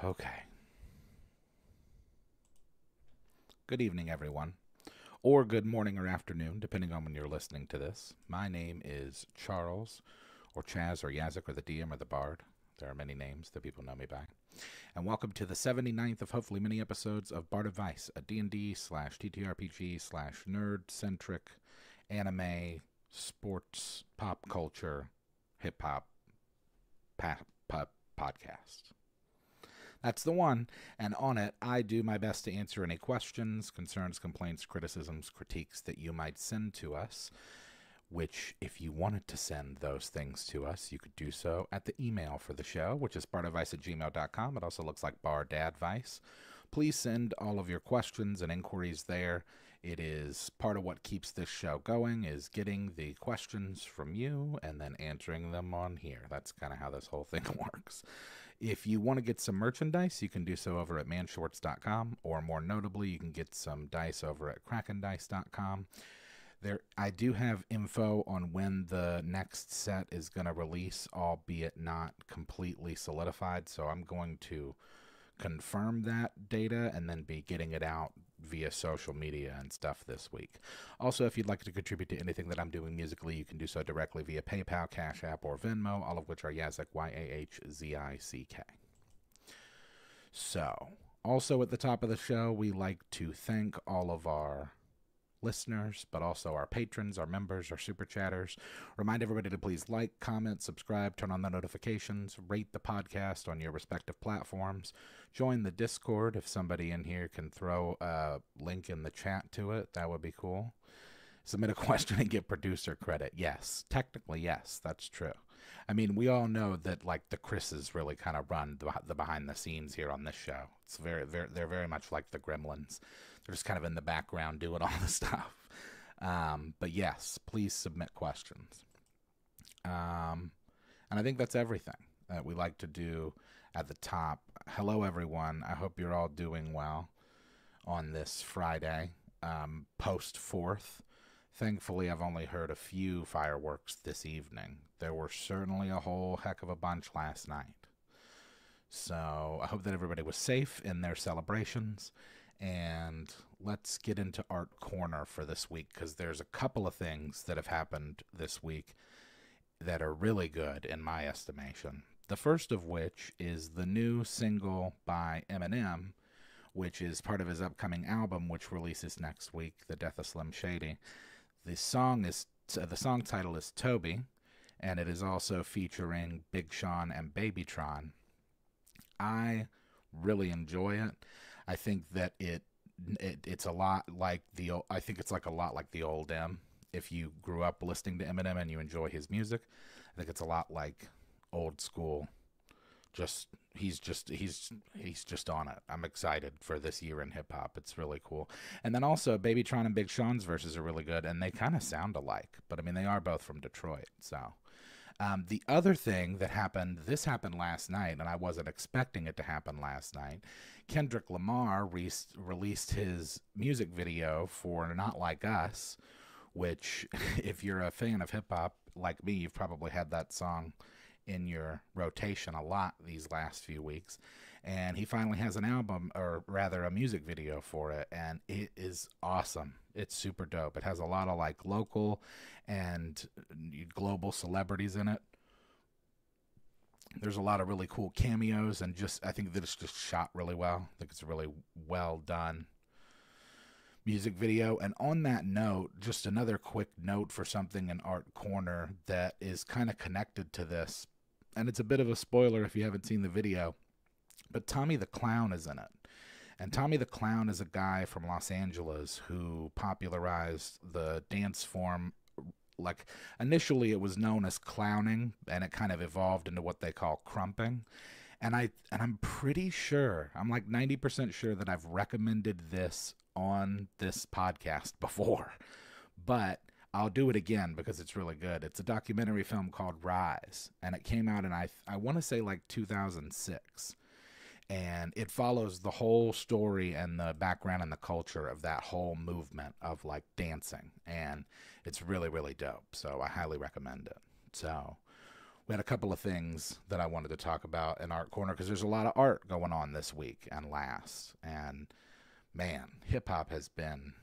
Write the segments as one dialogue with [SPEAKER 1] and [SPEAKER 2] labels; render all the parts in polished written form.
[SPEAKER 1] Okay. Good evening, everyone. Or good morning or afternoon, depending on when you're listening to this. My name is Charles, or Chaz, or Yazik, or the DM, or the Bard. There are many names that people know me by. And welcome to the 79th of hopefully many episodes of Bardadvice, a D&D slash TTRPG slash nerd-centric anime, sports, pop culture, hip-hop podcast. That's the one, and on it, I do my best to answer any questions, concerns, complaints, criticisms, critiques that you might send to us, which, if you wanted to send those things to us, you could do so at the email for the show, which is bardadvice@gmail.com. It also looks like bardadvice. Please send all of your questions and inquiries there. It is part of what keeps this show going, is getting the questions from you and then answering them on here. That's kind of how this whole thing works. If you want to get some merchandise, you can do so over at manshorts.com, or more notably, you can get some dice over at krakendice.com. I do have info on when the next set is going to release, albeit not completely solidified, so I'm going to confirm that data and then be getting it out via social media and stuff this week. Also, if you'd like to contribute to anything that I'm doing musically, you can do so directly via PayPal, Cash App, or Venmo, all of which are Yazik, Yahzick. So, also at the top of the show, we like to thank all of our listeners, but also our patrons, our members, our super chatters. Remind everybody to please like, comment, subscribe, turn on the notifications, rate the podcast on your respective platforms. Join the Discord. If somebody in here can throw a link in the chat to it, that would be cool. Submit a question and get producer credit. Yes, technically, yes, that's true. I mean, we all know that like the Chris's really kind of run the behind the scenes here on this show. It's they're very much like the Gremlins. They're just kind of in the background doing all the stuff. But yes, please submit questions. And I think that's everything that we like to do at the top. Hello, everyone. I hope you're all doing well on this Friday, post 4th. Thankfully, I've only heard a few fireworks this evening. There were certainly a whole heck of a bunch last night. So I hope that everybody was safe in their celebrations. And let's get into Art Corner for this week, because there's a couple of things that have happened this week that are really good in my estimation. The first of which is the new single by Eminem, which is part of his upcoming album, which releases next week, The Death of Slim Shady. The song title is Toby, and it is also featuring Big Sean and Babytron. I really enjoy it. I think that it's a lot like I think it's like a lot like the old M. If you grew up listening to Eminem and you enjoy his music, I think it's a lot like old school. He's just on it. I'm excited for this year in hip hop. It's really cool. And then also Babytron and Big Sean's verses are really good, and they kind of sound alike. But I mean, they are both from Detroit. So the other thing that happened, this happened last night, and I wasn't expecting it to happen last night. Kendrick Lamar released his music video for Not Like Us, which, if you're a fan of hip hop like me, you've probably had that song in your rotation a lot these last few weeks. And he finally has an album, or rather a music video for it, and it is awesome. It's super dope. It has a lot of like local and global celebrities in it. There's a lot of really cool cameos, and I think that it's just shot really well. I think it's a really well done music video. And on that note, just another quick note for something in Art Corner that is kind of connected to this, and it's a bit of a spoiler if you haven't seen the video, but Tommy the Clown is in it. And Tommy the Clown is a guy from Los Angeles who popularized the dance form. Like, initially it was known as clowning, and it kind of evolved into what they call crumping. And I'm pretty sure, I'm like 90% sure that I've recommended this on this podcast before, but I'll do it again because it's really good. It's a documentary film called Rize, and it came out in, I want to say like 2006. And it follows the whole story and the background and the culture of that whole movement of like dancing. And it's really, really dope. So I highly recommend it. So we had a couple of things that I wanted to talk about in Art Corner because there's a lot of art going on this week and last. And man, hip hop it's been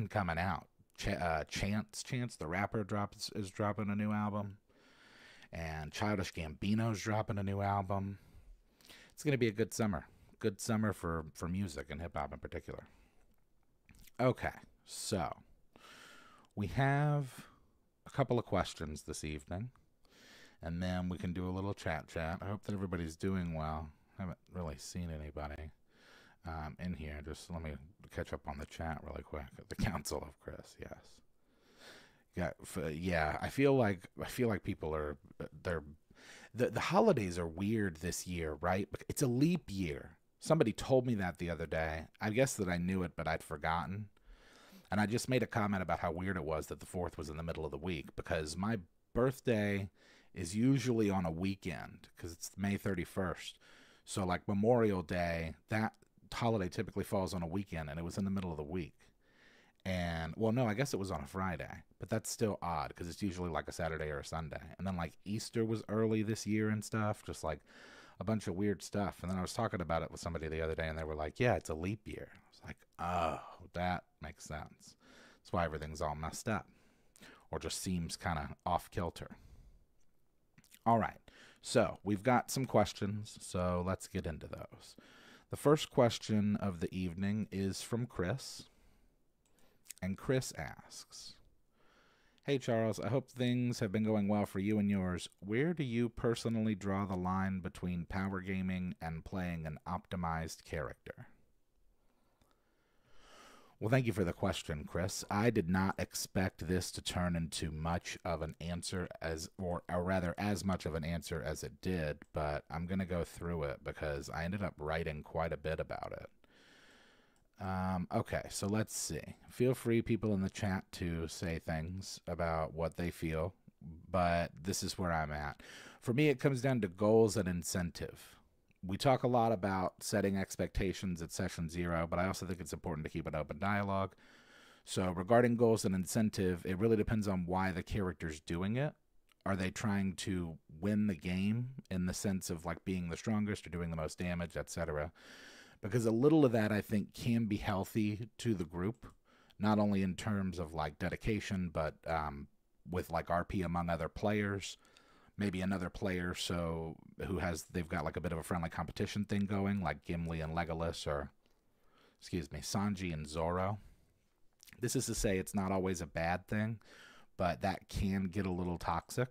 [SPEAKER 1] coming out. Chance, the rapper, is dropping a new album, and Childish Gambino's dropping a new album. It's going to be a good summer. Good summer for music and hip hop in particular. Okay, so we have a couple of questions this evening, and then we can do a little chat. I hope that everybody's doing well. I haven't really seen anybody in here. Just let me catch up on the chat really quick. The Council of Chris, yes. Yeah. I feel like people are the holidays are weird this year, right? It's a leap year. Somebody told me that the other day. I guess that I knew it, but I'd forgotten. And I just made a comment about how weird it was that the 4th was in the middle of the week, because my birthday is usually on a weekend because it's May 31st. So like Memorial Day, that holiday typically falls on a weekend, and it was in the middle of the week. And well, no, I guess it was on a Friday, but that's still odd because it's usually like a Saturday or a Sunday. And then like Easter was early this year and stuff, just like a bunch of weird stuff. And then I was talking about it with somebody the other day, and they were like, yeah, it's a leap year. I was like, oh, that makes sense. That's why everything's all messed up, or just seems kind of off kilter. All right, so we've got some questions, so let's get into those. The first question of the evening is from Chris, and Chris asks, hey Charles, I hope things have been going well for you and yours. Where do you personally draw the line between power gaming and playing an optimized character? Well, thank you for the question, Chris. I did not expect this to turn into much of an answer as much of an answer as it did, but I'm going to go through it because I ended up writing quite a bit about it. Okay, so let's see. Feel free, people in the chat, to say things about what they feel, but this is where I'm at. For me, it comes down to goals and incentive. We talk a lot about setting expectations at session 0, but I also think it's important to keep an open dialogue. So regarding goals and incentive, it really depends on why the character's doing it. Are they trying to win the game in the sense of like being the strongest or doing the most damage, etc.? Because a little of that, I think, can be healthy to the group, not only in terms of like dedication, but with like RP among other players. Maybe another player they've got like a bit of a friendly competition thing going, like Gimli and Legolas, or Sanji and Zoro. This is to say it's not always a bad thing, but that can get a little toxic.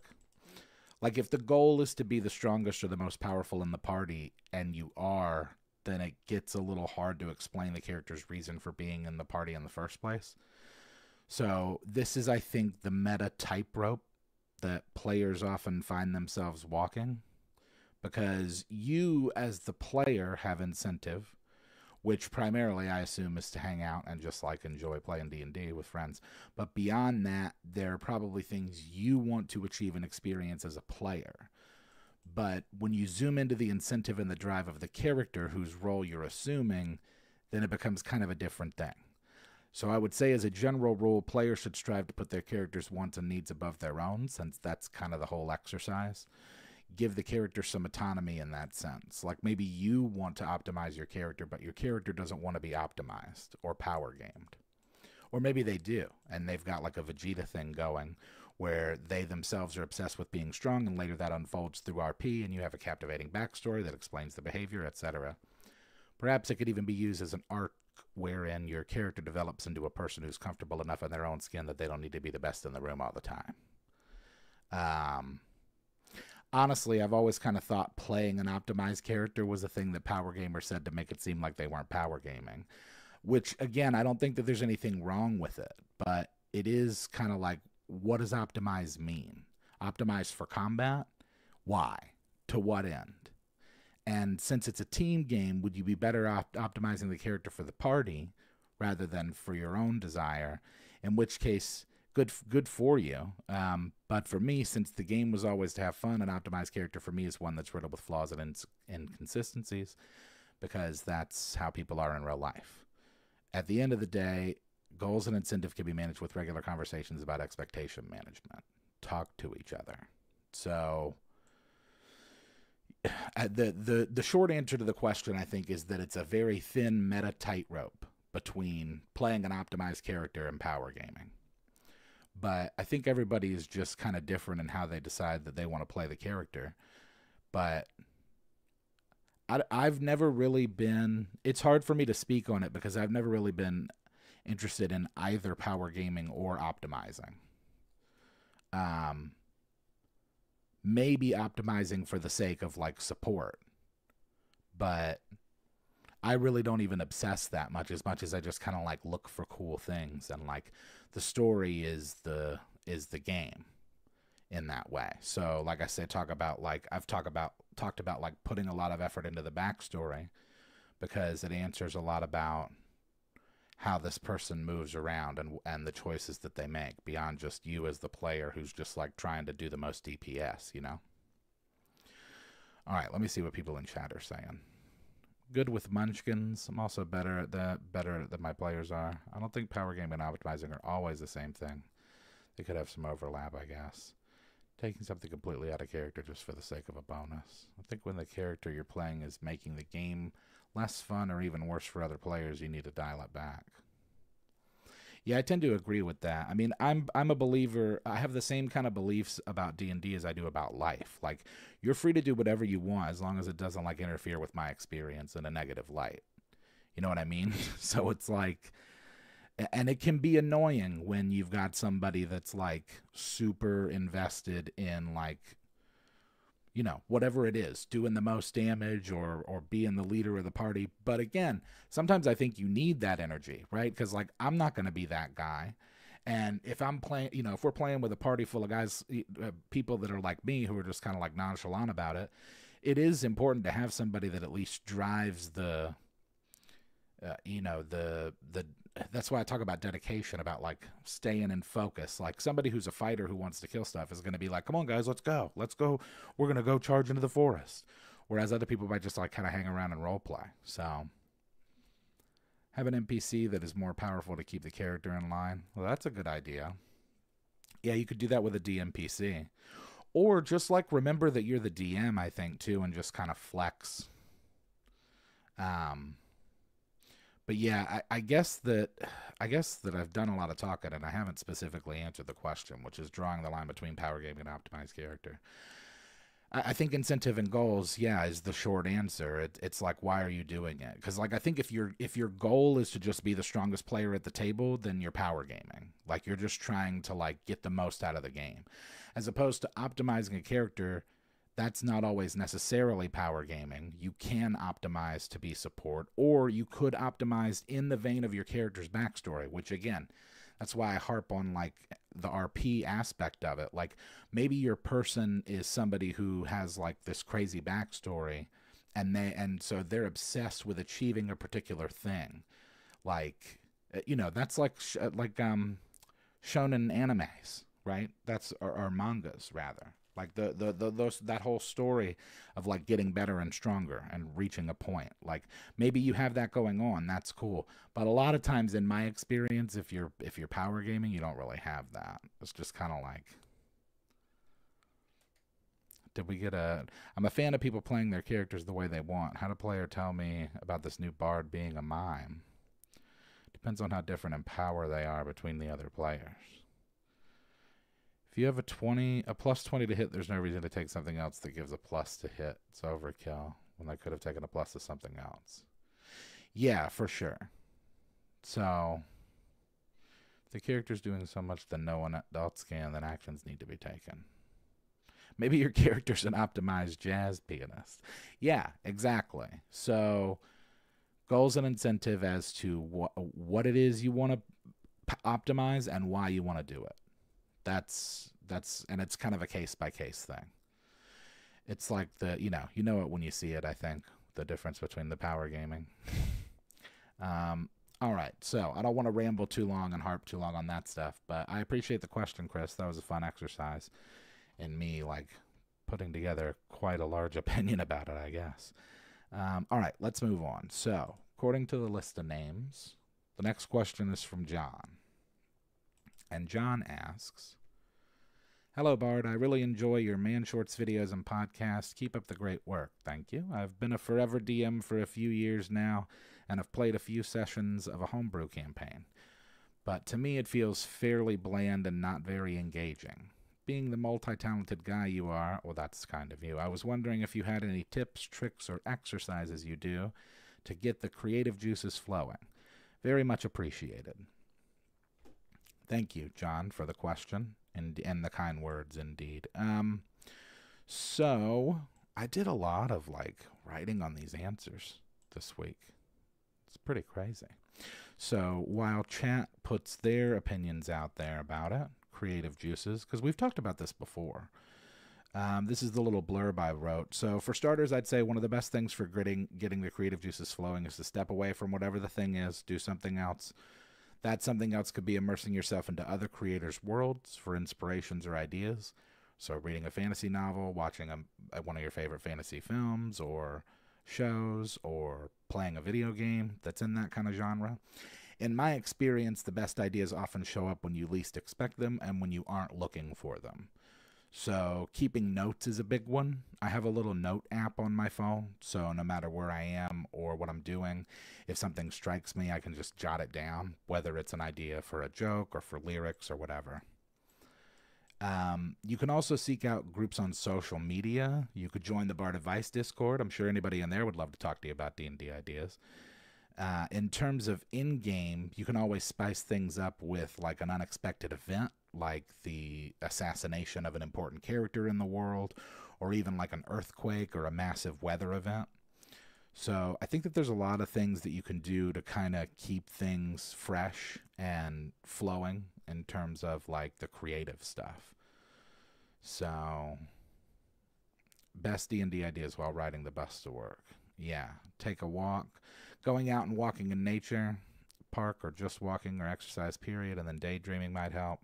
[SPEAKER 1] Like if the goal is to be the strongest or the most powerful in the party, and you are, then it gets a little hard to explain the character's reason for being in the party in the first place. So this is, I think, the meta tightrope that players often find themselves walking, because you as the player have incentive, which primarily I assume is to hang out and just like enjoy playing D&D with friends. But beyond that, there are probably things you want to achieve and experience as a player. But when you zoom into the incentive and the drive of the character whose role you're assuming, then it becomes kind of a different thing. So I would say as a general rule, players should strive to put their characters' wants and needs above their own, since that's kind of the whole exercise. Give the character some autonomy in that sense. Like maybe you want to optimize your character, but your character doesn't want to be optimized or power gamed. Or maybe they do, and they've got like a Vegeta thing going, where they themselves are obsessed with being strong, and later that unfolds through RP, and you have a captivating backstory that explains the behavior, etc. Perhaps it could even be used as an arc wherein your character develops into a person who's comfortable enough in their own skin that they don't need to be the best in the room all the time. Honestly, I've always kind of thought playing an optimized character was a thing that power gamers said to make it seem like they weren't power gaming, which, again, I don't think that there's anything wrong with it, but it is kind of like, what does optimize mean? Optimized for combat? Why? To what end? And since it's a team game, would you be better optimizing the character for the party rather than for your own desire? In which case, good for you. But for me, since the game was always to have fun, an optimized character for me is one that's riddled with flaws and inconsistencies, because that's how people are in real life. At the end of the day, goals and incentive can be managed with regular conversations about expectation management. Talk to each other. So the short answer to the question, I think, is that it's a very thin meta tightrope between playing an optimized character and power gaming. But I think everybody is just kind of different in how they decide that they want to play the character. But I've never really been, it's hard for me to speak on it because I've never really been interested in either power gaming or optimizing. Maybe optimizing for the sake of like support, but I really don't even obsess that much as I just kind of like look for cool things, and like the story is the game in that way. So like I said, I've talked about like putting a lot of effort into the backstory because it answers a lot about how this person moves around and the choices that they make beyond just you as the player who's just like trying to do the most DPS, you know? All right, let me see what people in chat are saying. Good with munchkins. I'm also better than my players are. I don't think power gaming and optimizing are always the same thing. They could have some overlap, I guess. Taking something completely out of character just for the sake of a bonus. I think when the character you're playing is making the game less fun or even worse for other players, you need to dial it back. Yeah, I tend to agree with that. I mean, I'm a believer. I have the same kind of beliefs about D&D as I do about life. Like, you're free to do whatever you want as long as it doesn't like interfere with my experience in a negative light. You know what I mean? So it's like, and it can be annoying when you've got somebody that's like super invested in like, you know, whatever it is, doing the most damage or being the leader of the party. But again, sometimes I think you need that energy, right? Because like, I'm not going to be that guy. And if I'm playing, you know, if we're playing with a party full of guys, people that are like me who are just kind of like nonchalant about it, it is important to have somebody that at least drives the, you know, that's why I talk about dedication, about like staying in focus. Like somebody who's a fighter who wants to kill stuff is going to be like, come on guys, let's go. We're going to go charge into the forest. Whereas other people might just like kind of hang around and role play. So have an NPC that is more powerful to keep the character in line. Well, that's a good idea. Yeah, you could do that with a DMPC. Or just like remember that you're the DM, I think, too, and just kind of flex. But yeah, I guess that I've done a lot of talking and I haven't specifically answered the question, which is drawing the line between power gaming and optimized character. I think incentive and goals, yeah, is the short answer. It's like, why are you doing it? Because like I think if your goal is to just be the strongest player at the table, then you're power gaming. Like you're just trying to like get the most out of the game, as opposed to optimizing a character. That's not always necessarily power gaming. You can optimize to be support, or you could optimize in the vein of your character's backstory, which again, that's why I harp on like the RP aspect of it. Like maybe your person is somebody who has like this crazy backstory and so they're obsessed with achieving a particular thing. Like, you know, that's like shonen animes, right? That's or mangas rather. Like that whole story of like getting better and stronger and reaching a point. Like maybe you have that going on. That's cool. But a lot of times in my experience, if you're power gaming, you don't really have that. It's just kind of like, I'm a fan of people playing their characters the way they want. How did a player tell me about this new bard being a mime? Depends on how different in power they are between the other players. If you have a plus 20 to hit, there's no reason to take something else that gives a plus to hit. It's overkill when I could have taken a plus to something else. Yeah, for sure. So, if the character's doing so much that no one else can, then actions need to be taken. Maybe your character's an optimized jazz pianist. Yeah, exactly. So, goals and incentive as to what it is you want to optimize and why you want to do it. That's and it's kind of a case by case thing. It's like you know it when you see it, I think, the difference between the power gaming. All right, so I don't want to ramble too long and harp too long on that stuff, but I appreciate the question, Chris. That was a fun exercise in me like putting together quite a large opinion about it, I guess. All right, let's move on. So, according to the list of names, the next question is from John. And John asks, Hello, Bard. I really enjoy your Man Shorts videos and podcasts. Keep up the great work. Thank you. I've been a forever DM for a few years now, and have played a few sessions of a homebrew campaign. But to me, it feels fairly bland and not very engaging. Being the multi-talented guy you are, well, that's kind of you, I was wondering if you had any tips, tricks, or exercises you do to get the creative juices flowing. Very much appreciated. Thank you, John, for the question and the kind words indeed. So I did a lot of writing on these answers this week. It's pretty crazy. So while chat puts their opinions out there about it, creative juices, because we've talked about this before. This is the little blurb I wrote. So for starters, I'd say one of the best things for getting the creative juices flowing is to step away from whatever the thing is, do something else. That something else could be immersing yourself into other creators' worlds for inspirations or ideas. So reading a fantasy novel, watching one of your favorite fantasy films or shows, or playing a video game that's in that kind of genre. In my experience, the best ideas often show up when you least expect them and when you aren't looking for them. So keeping notes is a big one. I have a little note app on my phone, so no matter where I am or what I'm doing, if something strikes me, I can just jot it down, whether it's an idea for a joke or for lyrics or whatever. You can also seek out groups on social media. You could join the bardadvice Discord. I'm sure anybody in there would love to talk to you about D&D ideas. In terms of in-game, you can always spice things up with an unexpected event, like the assassination of an important character in the world, or even an earthquake or a massive weather event. So I think that there's a lot of things that you can do to kind of keep things fresh and flowing in terms of the creative stuff. So best D&D ideas while riding the bus to work. Yeah, take a walk. Going out and walking in nature, park, or just walking or exercise period, and then daydreaming might help.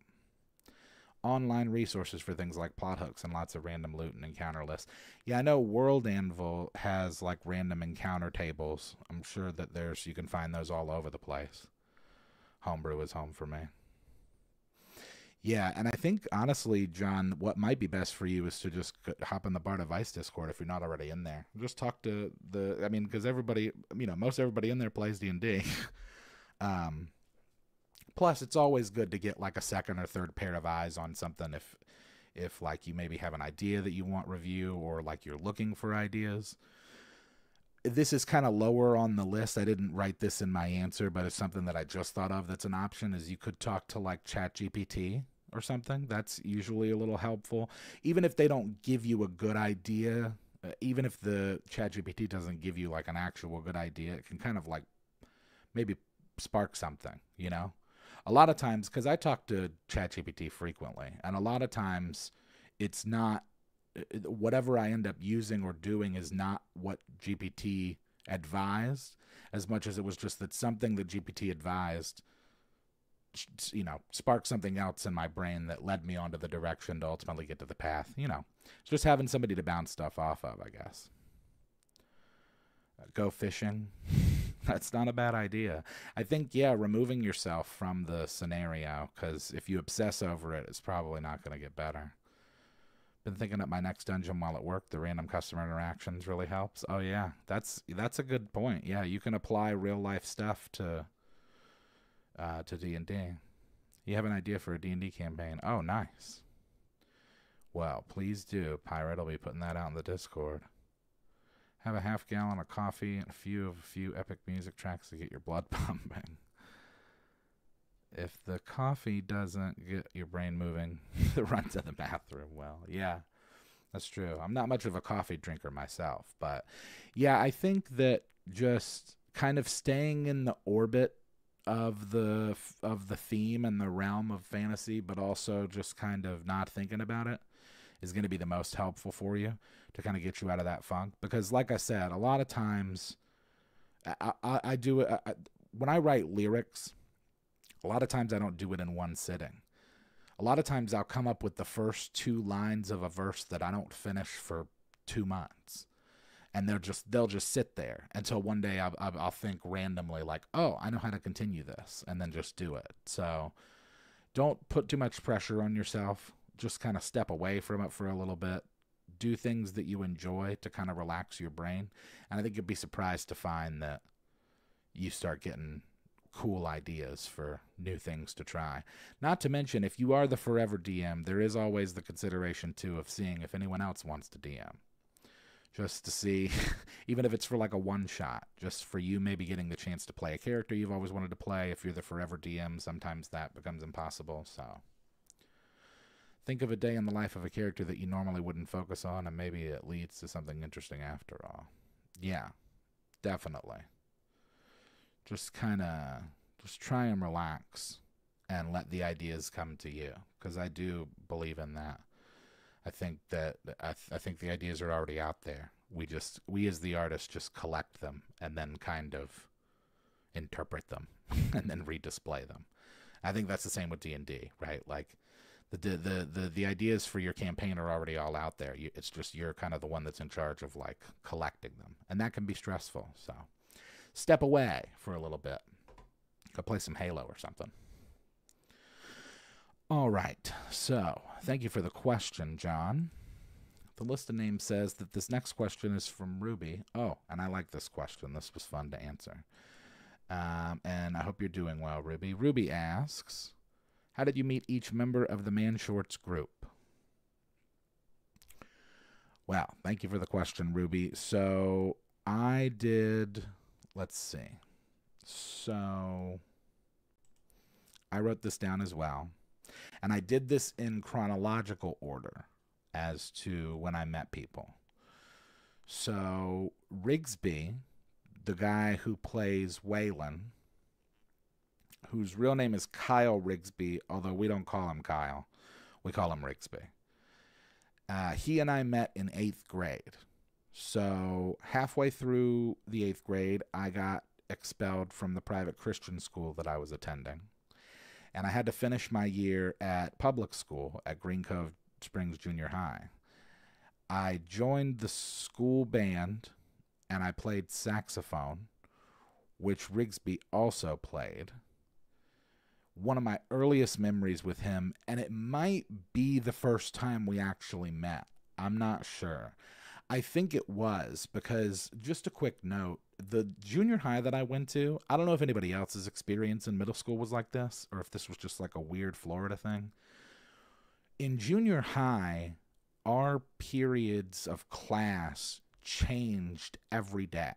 [SPEAKER 1] Online resources for things like plot hooks and lots of random loot and encounter lists. Yeah, I know World Anvil has random encounter tables. I'm sure that you can find those all over the place. Homebrew is home for me. Yeah, and I think, honestly, John, what might be best for you is to just hop in the bardadvice Discord if you're not already in there. Just talk to because everybody, most everybody in there plays D&D. Plus, it's always good to get a second or third pair of eyes on something if you maybe have an idea that you want review, or you're looking for ideas. This is kind of lower on the list. I didn't write this in my answer, but it's something that I just thought of that's an option, is you could talk to ChatGPT or something. That's usually a little helpful. Even if they don't give you a good idea, even if the ChatGPT doesn't give you an actual good idea, it can kind of maybe spark something, A lot of times, because I talk to ChatGPT frequently, and a lot of times it's not, whatever I end up using or doing is not what GPT advised, as much as it was just that something that GPT advised, sparked something else in my brain that led me onto the direction to ultimately get to the path. Just having somebody to bounce stuff off of, I guess. Go fishing. That's not a bad idea. I think, removing yourself from the scenario, because if you obsess over it, it's probably not going to get better. Been thinking up my next dungeon while at work. The random customer interactions really helps. Oh yeah, that's a good point. Yeah, you can apply real life stuff to D&D. You have an idea for a D&D campaign? Oh, nice. Well, please do. Pirate will be putting that out in the Discord. Have a half gallon of coffee and a few epic music tracks to get your blood pumping. If the coffee doesn't get your brain moving, run to the bathroom. Well, yeah, that's true. I'm not much of a coffee drinker myself, but yeah, I think that just kind of staying in the orbit of the theme and the realm of fantasy, but also just kind of not thinking about it, is going to be the most helpful for you to kind of get you out of that funk. Because like I said, a lot of times I do it when I write lyrics. A lot of times I don't do it in one sitting. A lot of times I'll come up with the first 2 lines of a verse that I don't finish for 2 months. And they'll just sit there until one day I'll think randomly oh, I know how to continue this, and then just do it. So don't put too much pressure on yourself. just kind of step away from it for a little bit. Do things that you enjoy to kind of relax your brain. And I think you'll be surprised to find that you start getting cool ideas for new things to try. Not to mention, if you are the forever DM, there is always the consideration, too, of seeing if anyone else wants to DM. Just to see, even if it's for like a one-shot, just for you maybe getting the chance to play a character you've always wanted to play. If you're the forever DM, sometimes that becomes impossible, so... Think of a day in the life of a character that you normally wouldn't focus on, and maybe it leads to something interesting after all. Yeah, definitely. Just try and relax and let the ideas come to you, because I do believe in that. I think the ideas are already out there. We as the artists just collect them and then kind of interpret them and then redisplay them. I think that's the same with D&D, right? Like, the ideas for your campaign are already all out there. It's just you're kind of the one that's in charge of like collecting them, and that can be stressful. So step away for a little bit. Go play some Halo or something. All right. So thank you for the question, John. The list of names says that this next question is from Ruby. Oh, and I like this question. This was fun to answer. And I hope you're doing well, Ruby. Ruby asks, how did you meet each member of the Man Shorts group? Well, thank you for the question, Ruby. So I did, let's see. So I wrote this down as well. And I did this in chronological order as to when I met people. So Rigsby, the guy who plays Waylon, whose real name is Kyle Rigsby, although we don't call him Kyle. We call him Rigsby. He and I met in 8th grade. So halfway through the 8th grade, I got expelled from the private Christian school that I was attending. And I had to finish my year at public school at Green Cove Springs Junior High. I joined the school band, and I played saxophone, which Rigsby also played. One of my earliest memories with him, and it might be the first time we actually met. I'm not sure. I think it was, because just a quick note, the junior high that I went to, I don't know if anybody else's experience in middle school was like this, or if this was just like a weird Florida thing. In junior high, our periods of class changed every day,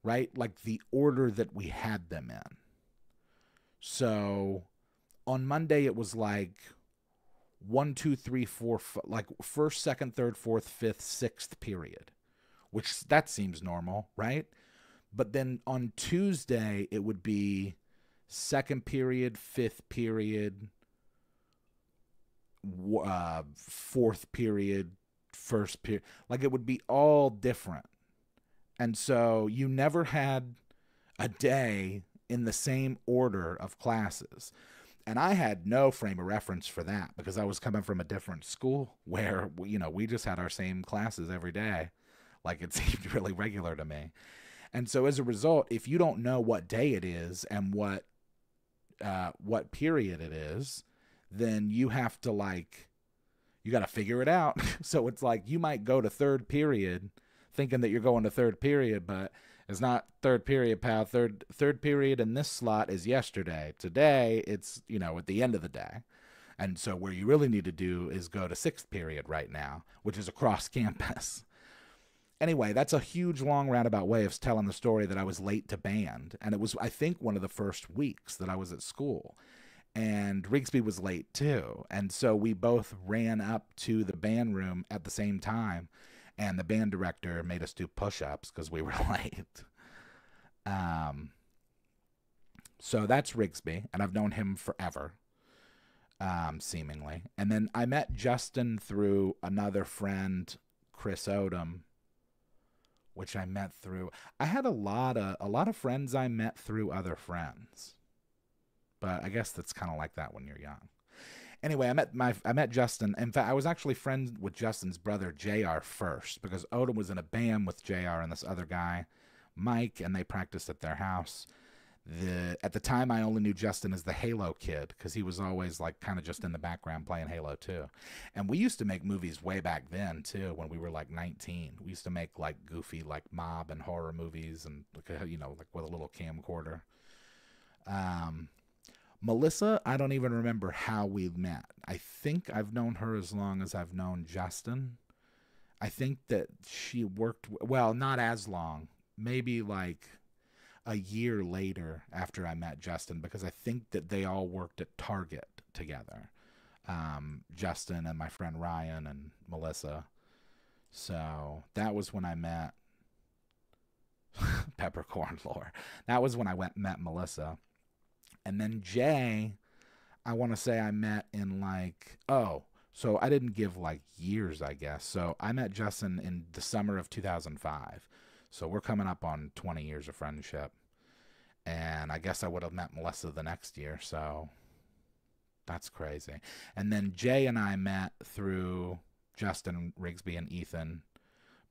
[SPEAKER 1] right? Like the order that we had them in. So on Monday, it was like 1, 2, 3, 4, like first, second, third, fourth, fifth, sixth period, which that seems normal, right? But then on Tuesday, it would be second period, fifth period, fourth period, first period. Like it would be all different. And so you never had a day in the same order of classes. And I had no frame of reference for that because I was coming from a different school where, we just had our same classes every day. Like it seemed really regular to me. And so as a result, if you don't know what day it is and what period it is, then you have to you got to figure it out. So it's like you might go to third period thinking that you're going to third period, but it's not third period, pal. Third period in this slot is yesterday. Today, it's, at the end of the day. And so where you really need to do is go to sixth period right now, which is across campus. Anyway, that's a huge, long, roundabout way of telling the story that I was late to band. And it was, I think, one of the first weeks that I was at school. And Rigsby was late, too. And so we both ran up to the band room at the same time. And the band director made us do push-ups because we were late. So that's Rigsby, and I've known him forever, seemingly. And then I met Justin through another friend, Chris Odom, which I met through. I had a lot of friends I met through other friends, but I guess that's kind of like that when you're young. Anyway, I met Justin. In fact, I was actually friends with Justin's brother, JR, first, because Odom was in a band with JR and this other guy, Mike, and they practiced at their house. At the time, I only knew Justin as the Halo kid because he was always like kind of just in the background playing Halo too. And we used to make movies way back then too when we were like 19. We used to make like goofy like mob and horror movies and like with a little camcorder. Melissa, I don't even remember how we met. I think I've known her as long as I've known Justin. I think that she worked, well, not as long, maybe like a year later after I met Justin, because I think that they all worked at Target together. Justin and my friend Ryan and Melissa. So that was when I met Peppercorn Lore. That was when I met Melissa. And then Jay, I want to say I met in like, so I didn't give like years, I guess. So I met Justin in the summer of 2005. So we're coming up on 20 years of friendship. And I guess I would have met Melissa the next year. So that's crazy. And then Jay and I met through Justin Rigsby and Ethan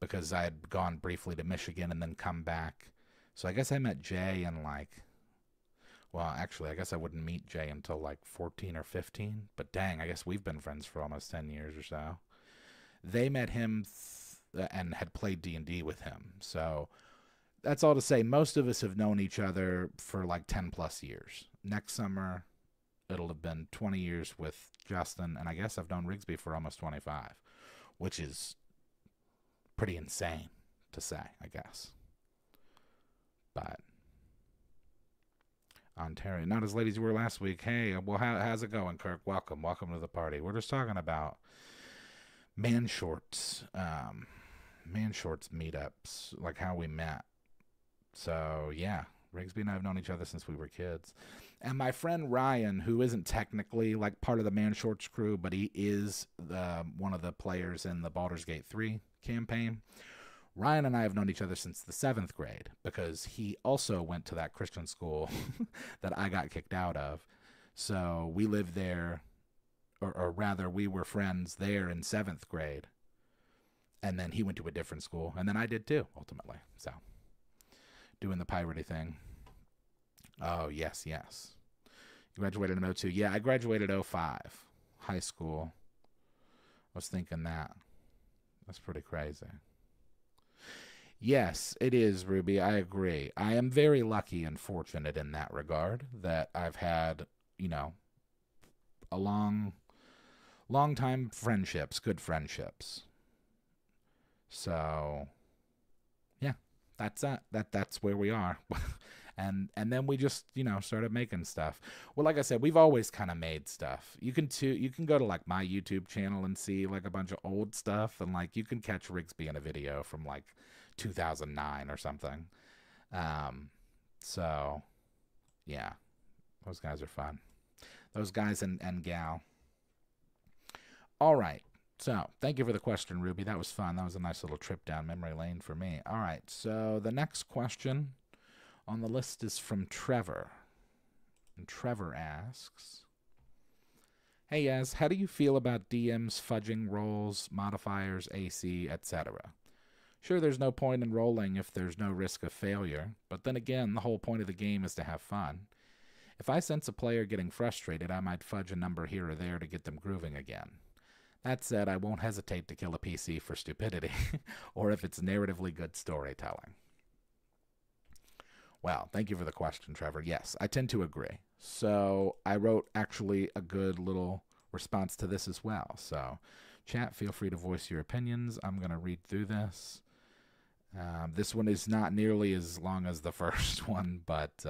[SPEAKER 1] because I had gone briefly to Michigan and then come back. So I guess I met Jay in like, well, actually, I guess I wouldn't meet Jay until like 14 or 15. But dang, I guess we've been friends for almost 10 years or so. They met him and had played D&D with him. So that's all to say, most of us have known each other for like 10 plus years. Next summer, it'll have been 20 years with Justin. And I guess I've known Rigsby for almost 25, which is pretty insane to say, I guess. But Ontario, not as late as you were last week. Hey, well, how's it going, Kirk? Welcome to the party. We're just talking about man shorts meetups, like how we met. So yeah, Rigsby and I have known each other since we were kids. And my friend Ryan, who isn't technically like part of the Man Shorts crew, but he is one of the players in the Baldur's Gate 3 campaign. Ryan and I have known each other since the 7th grade because he also went to that Christian school that I got kicked out of. So we lived there, or rather we were friends there in 7th grade. And then he went to a different school. And then I did too, ultimately. So doing the piratey thing. Oh, yes. You graduated in 02. Yeah, I graduated 05, high school. I was thinking that. That's pretty crazy. Yes, it is, Ruby. I agree. I am very lucky and fortunate in that regard that I've had, a long time friendships, good friendships. So, yeah, that's that. That's where we are. and then we just, started making stuff. Well, like I said, we've always kind of made stuff. You can go to like my YouTube channel and see like a bunch of old stuff, and like you can catch Rigsby in a video from like 2009 or something. So yeah, those guys are fun. Those guys and gal. All right. So thank you for the question, Ruby. That was fun. That was a nice little trip down memory lane for me. All right. So the next question on the list is from Trevor. And Trevor asks, hey, Yaz, how do you feel about DMs fudging rolls, modifiers, AC, etc.? Sure, there's no point in rolling if there's no risk of failure, but then again, the whole point of the game is to have fun. If I sense a player getting frustrated, I might fudge a number here or there to get them grooving again. That said, I won't hesitate to kill a PC for stupidity, or if it's narratively good storytelling. Well, thank you for the question, Trevor. Yes, I tend to agree. So I wrote actually a good little response to this as well. So chat, feel free to voice your opinions. I'm going to read through this. This one is not nearly as long as the first one, but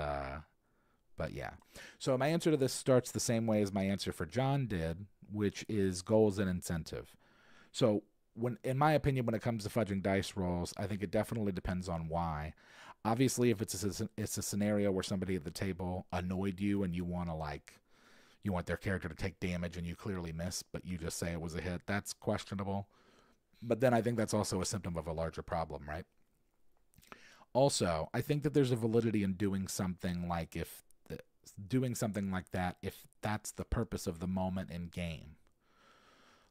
[SPEAKER 1] yeah. So my answer to this starts the same way as my answer for John did, which is goals and incentive. So in my opinion, when it comes to fudging dice rolls, I think it definitely depends on why. Obviously, if it's a scenario where somebody at the table annoyed you and you want their character to take damage and you clearly miss, but you just say it was a hit, that's questionable. But then I think that's also a symptom of a larger problem, right? Also, I think that there's a validity in doing something like that if that's the purpose of the moment in game.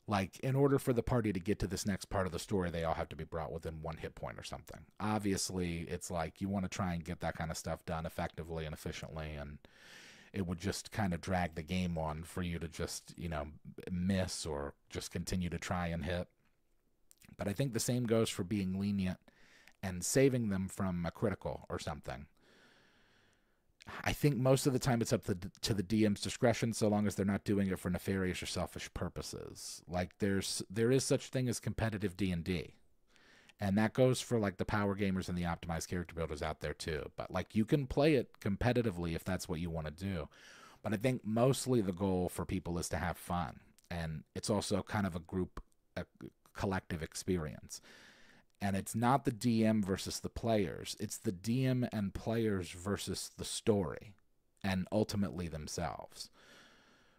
[SPEAKER 1] Like, in order for the party to get to this next part of the story, they all have to be brought within 1 hit point or something. Obviously, it's like you want to try and get that kind of stuff done effectively and efficiently, and it would just kind of drag the game on for you to just, miss or just continue to try and hit. But I think the same goes for being lenient and saving them from a critical or something. I think most of the time it's up to the DM's discretion, so long as they're not doing it for nefarious or selfish purposes. Like, there is such thing as competitive D&D. And that goes for, like, the power gamers and the optimized character builders out there, too. But, like, you can play it competitively if that's what you want to do. But I think mostly the goal for people is to have fun. And it's also kind of a collective experience. And it's not the DM versus the players. It's the DM and players versus the story and ultimately themselves.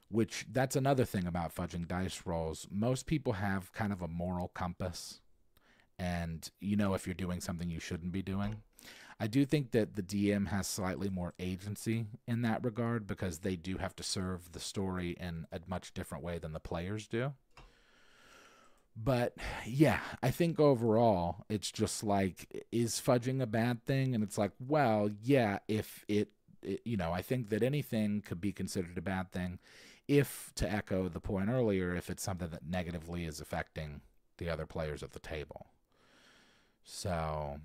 [SPEAKER 1] Which, that's another thing about fudging dice rolls. Most people have kind of a moral compass. And you know if you're doing something you shouldn't be doing. I do think that the DM has slightly more agency in that regard because they do have to serve the story in a much different way than the players do. But yeah, I think overall it's just like, is fudging a bad thing? And it's like, well, yeah, if I think that anything could be considered a bad thing if, to echo the point earlier, if it's something that negatively is affecting the other players at the table. So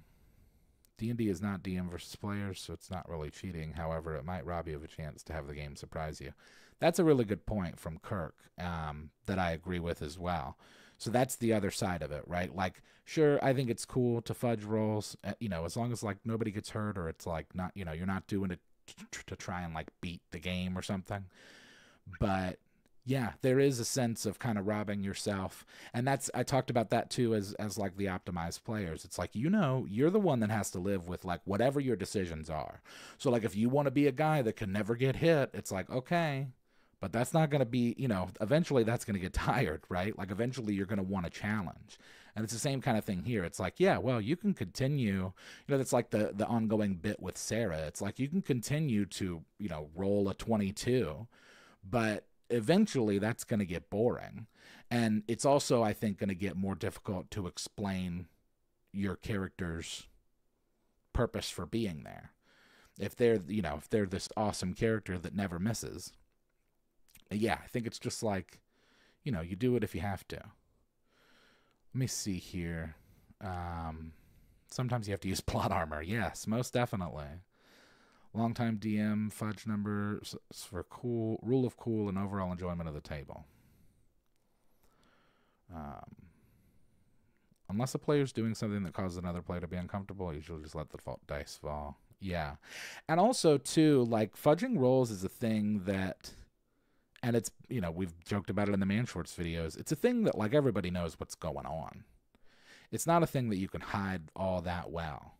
[SPEAKER 1] D&D is not DM versus players, so it's not really cheating. However, it might rob you of a chance to have the game surprise you. That's a really good point from Kirk that I agree with as well. So that's the other side of it, right? Like, sure, I think it's cool to fudge rolls, as long as, like, nobody gets hurt or it's, like, not, you're not doing it to try and, like, beat the game or something. But, yeah, there is a sense of kind of robbing yourself. And I talked about that, too, as like, the optimized players. It's like, you're the one that has to live with, like, whatever your decisions are. So, like, if you want to be a guy that can never get hit, it's like, okay. But that's not going to be, eventually that's going to get tired, right? Like, eventually you're going to want a challenge. And it's the same kind of thing here. It's like, yeah, well, you can continue. That's like the ongoing bit with Sarah. It's like you can continue to, roll a 22, but eventually that's going to get boring. And it's also, I think, going to get more difficult to explain your character's purpose for being there. If they're this awesome character that never misses. Yeah, I think it's just like, you do it if you have to. Let me see here. Sometimes you have to use plot armor. Yes, most definitely. Longtime DM, fudge numbers for cool, rule of cool, and overall enjoyment of the table. Unless a player's doing something that causes another player to be uncomfortable, you usually just let the dice fall. Yeah. And also, too, like, fudging rolls is a thing that... And it's, we've joked about it in the Man Shorts videos. It's a thing that, like, everybody knows what's going on. It's not a thing that you can hide all that well.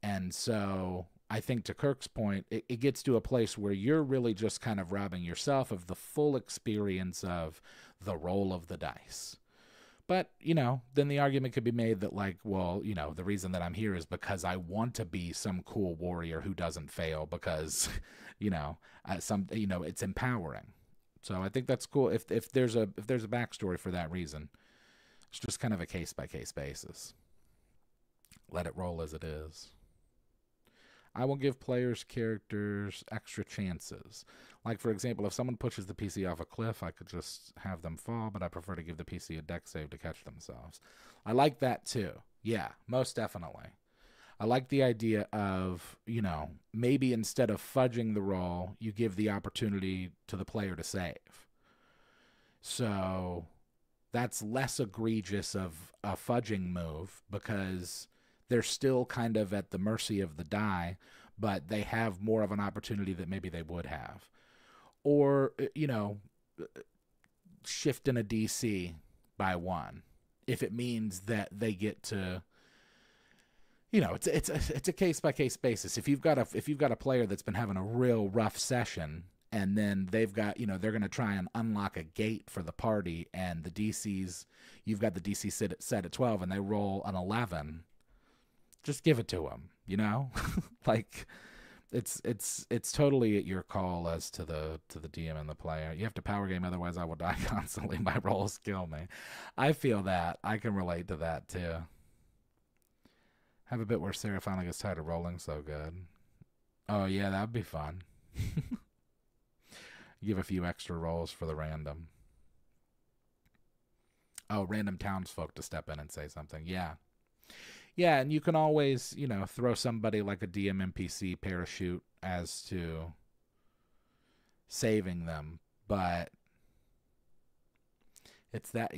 [SPEAKER 1] And so I think, to Kirk's point, it gets to a place where you're really just kind of robbing yourself of the full experience of the roll of the dice. But, then the argument could be made that, like, well, the reason that I'm here is because I want to be some cool warrior who doesn't fail because, it's empowering. So I think that's cool. If there's a backstory for that reason, it's just kind of a case-by-case basis. Let it roll as it is. I will give players' characters extra chances. Like, for example, if someone pushes the PC off a cliff, I could just have them fall, but I prefer to give the PC a dex save to catch themselves. I like that, too. Yeah, most definitely. I like the idea of, maybe instead of fudging the roll, you give the opportunity to the player to save. So that's less egregious of a fudging move because they're still kind of at the mercy of the die, but they have more of an opportunity that maybe they would have. Or, shifting a DC by 1 if it means that they get to... it's a case by case basis. If you've got a player that's been having a real rough session, and then they've got they're going to try and unlock a gate for the party, and you've got the DC set at 12, and they roll an 11, just give it to them. Like, It's totally at your call as to the DM and the player. You have to power game, otherwise I will die constantly. My rolls kill me. I feel that. I can relate to that too. Have a bit where Sarah finally gets tired of rolling so good. Oh yeah, that'd be fun. Give a few extra rolls for the random. Oh, random townsfolk to step in and say something. Yeah. Yeah, and you can always, throw somebody like a DM NPC parachute as to saving them, but it's that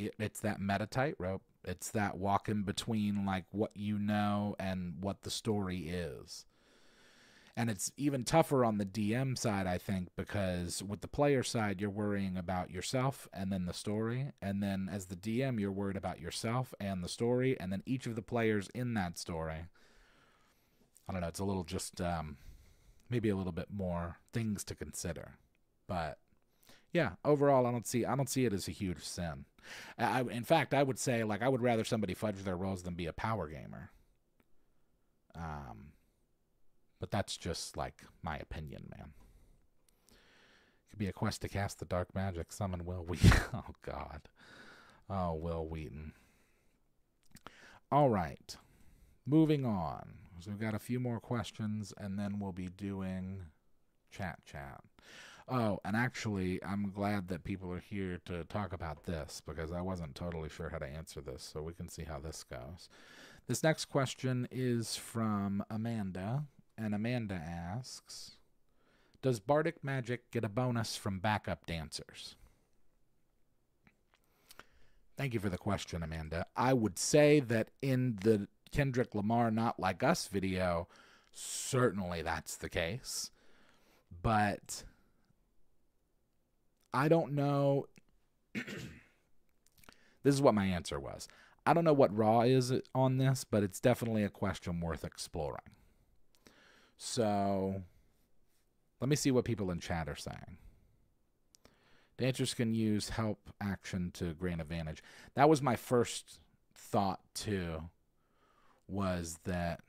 [SPEAKER 1] meta tightrope. It's that walk in between like what you know and what the story is. And it's even tougher on the DM side, I think, because with the player side, you're worrying about yourself and then the story. And then as the DM, you're worried about yourself and the story. And then each of the players in that story. I don't know. It's a little just maybe a little bit more things to consider. But yeah, overall, I don't see it as a huge sin. In fact, I would say like I would rather somebody fudge their rolls than be a power gamer. But that's just, like, my opinion, man. It could be a quest to cast the dark magic, summon Will Wheaton. Oh, God. Oh, Will Wheaton. All right. Moving on. So we've got a few more questions, and then we'll be doing chat. Oh, and actually, I'm glad that people are here to talk about this, because I wasn't totally sure how to answer this, so we can see how this goes. This next question is from Amanda. And Amanda asks, does bardic magic get a bonus from backup dancers? Thank you for the question, Amanda. I would say that in the Kendrick Lamar Not Like Us video, certainly that's the case. But I don't know. This is what my answer was. I don't know what Raw is on this, but it's definitely a question worth exploring. So, let me see what people in chat are saying. Dancers can use help action to grant advantage. That was my first thought, too, was that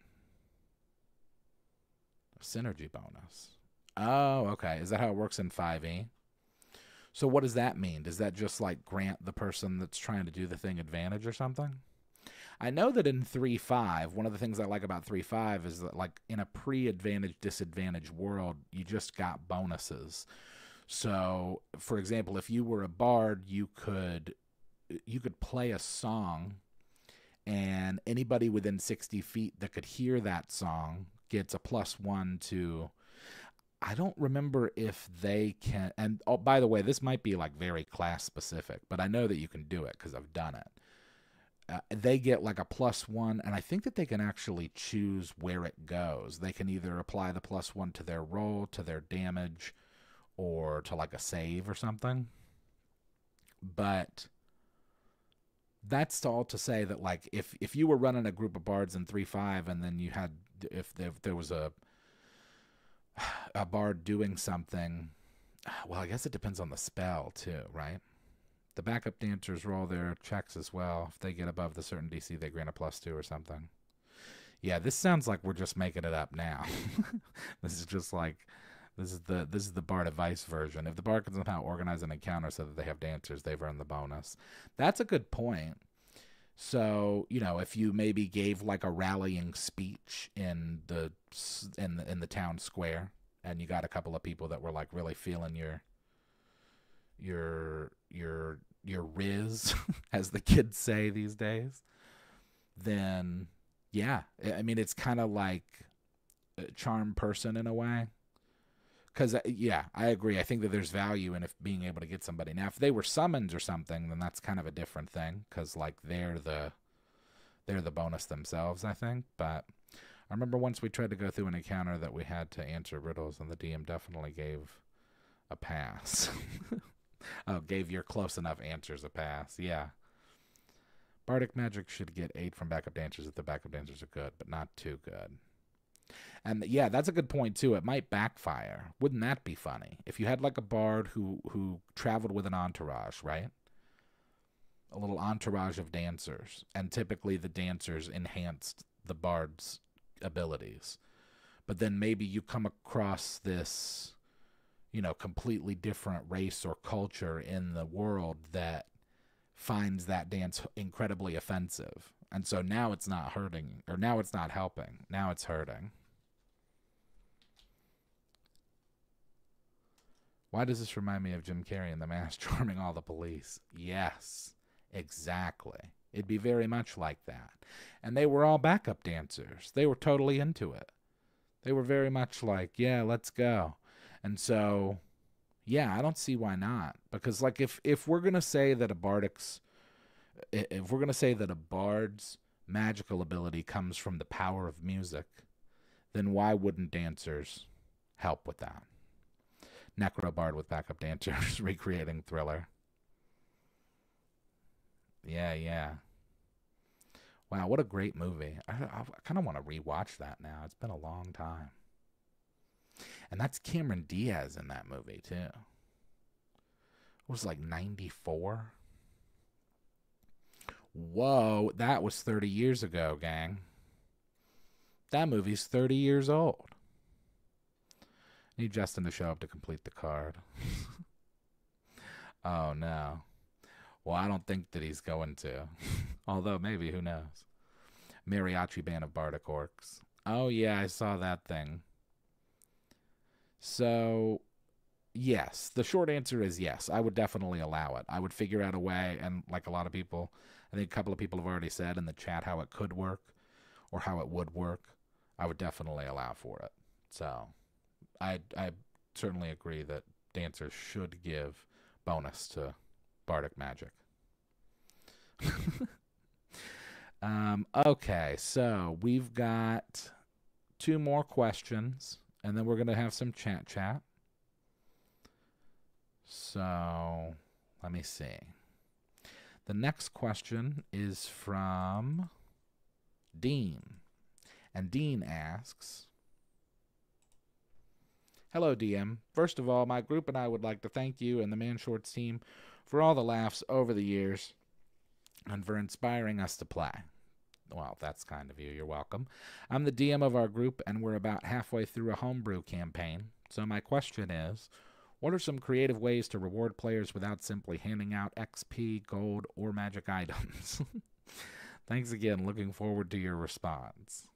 [SPEAKER 1] synergy bonus. Oh, okay. Is that how it works in 5e? So what does that mean? Does that just, like, grant the person that's trying to do the thing advantage or something? I know that in 3.5, one of the things I like about 3.5 is that, like, in a pre-advantage, disadvantage world, you just got bonuses. So, for example, if you were a bard, you could play a song, and anybody within 60 feet that could hear that song gets a +1 to... I don't remember if they can... And, oh, by the way, this might be, like, very class-specific, but I know that you can do it because I've done it. They get like a +1, and I think that they can actually choose where it goes. They can either apply the +1 to their roll, to their damage, or to like a save or something. But that's all to say that like if you were running a group of bards in 3.5 and then you had if there was a bard doing something, well, I guess it depends on the spell too, right? The backup dancers roll their checks as well. If they get above the certain DC, they grant a +2 or something. Yeah, this sounds like we're just making it up now. This is just like this is the bardadvice version. If the bard can somehow organize an encounter so that they have dancers, they've earned the bonus. That's a good point. So, if you maybe gave like a rallying speech in the town square, and you got a couple of people that were like really feeling your Rize, as the kids say these days, then yeah, I mean, it's kind of like a charm person in a way. Because, yeah, I agree. I think that there's value in being able to get somebody. Now, if they were summons or something, then that's kind of a different thing. Because, like, they're the bonus themselves, I think. But I remember once we tried to go through an encounter that we had to answer riddles, and the DM definitely gave a pass. Oh, gave your close enough answers a pass. Yeah. Bardic magic should get 8 from backup dancers if the backup dancers are good, but not too good. And yeah, that's a good point too. It might backfire. Wouldn't that be funny? If you had like a bard who traveled with an entourage, right? A little entourage of dancers, and typically the dancers enhanced the bard's abilities. but then maybe you come across this, completely different race or culture in the world that finds that dance incredibly offensive. And so now it's not hurting, or now it's not helping. Now it's hurting. Why does this remind me of Jim Carrey in The Mask charming all the police? Yes, exactly. It'd be very much like that. And they were all backup dancers. They were totally into it. They were very much like, yeah, let's go. And so, yeah, I don't see why not. Because, like, if we're going to say that if we're going to say that a bard's magical ability comes from the power of music, then why wouldn't dancers help with that? Necrobard with backup dancers recreating Thriller. Yeah. Wow, what a great movie. I kind of want to rewatch that now. It's been a long time. And that's Cameron Diaz in that movie, too. It was like 94. Whoa, that was 30 years ago, gang. That movie's 30 years old. Need Justin to show up to complete the card. Oh, no. Well, I don't think that he's going to. Although, maybe, who knows? Mariachi Band of Bardic Orcs. Oh, yeah, I saw that thing. So, yes. The short answer is yes. I would definitely allow it. I would figure out a way, and like a lot of people, I think a couple of people have already said in the chat how it could work or how it would work. I would definitely allow for it. So, I certainly agree that dancers should give bonus to Bardic magic. Okay, so we've got 2 more questions, and then we're going to have some chat. So, let me see. The next question is from Dean. And Dean asks, hello, DM. First of all, my group and I would like to thank you and the Man Shorts team for all the laughs over the years and for inspiring us to play. Well, that's kind of you. You're welcome. I'm the DM of our group, and we're about halfway through a homebrew campaign. So my question is, what are some creative ways to reward players without simply handing out XP, gold, or magic items? Thanks again. Looking forward to your response.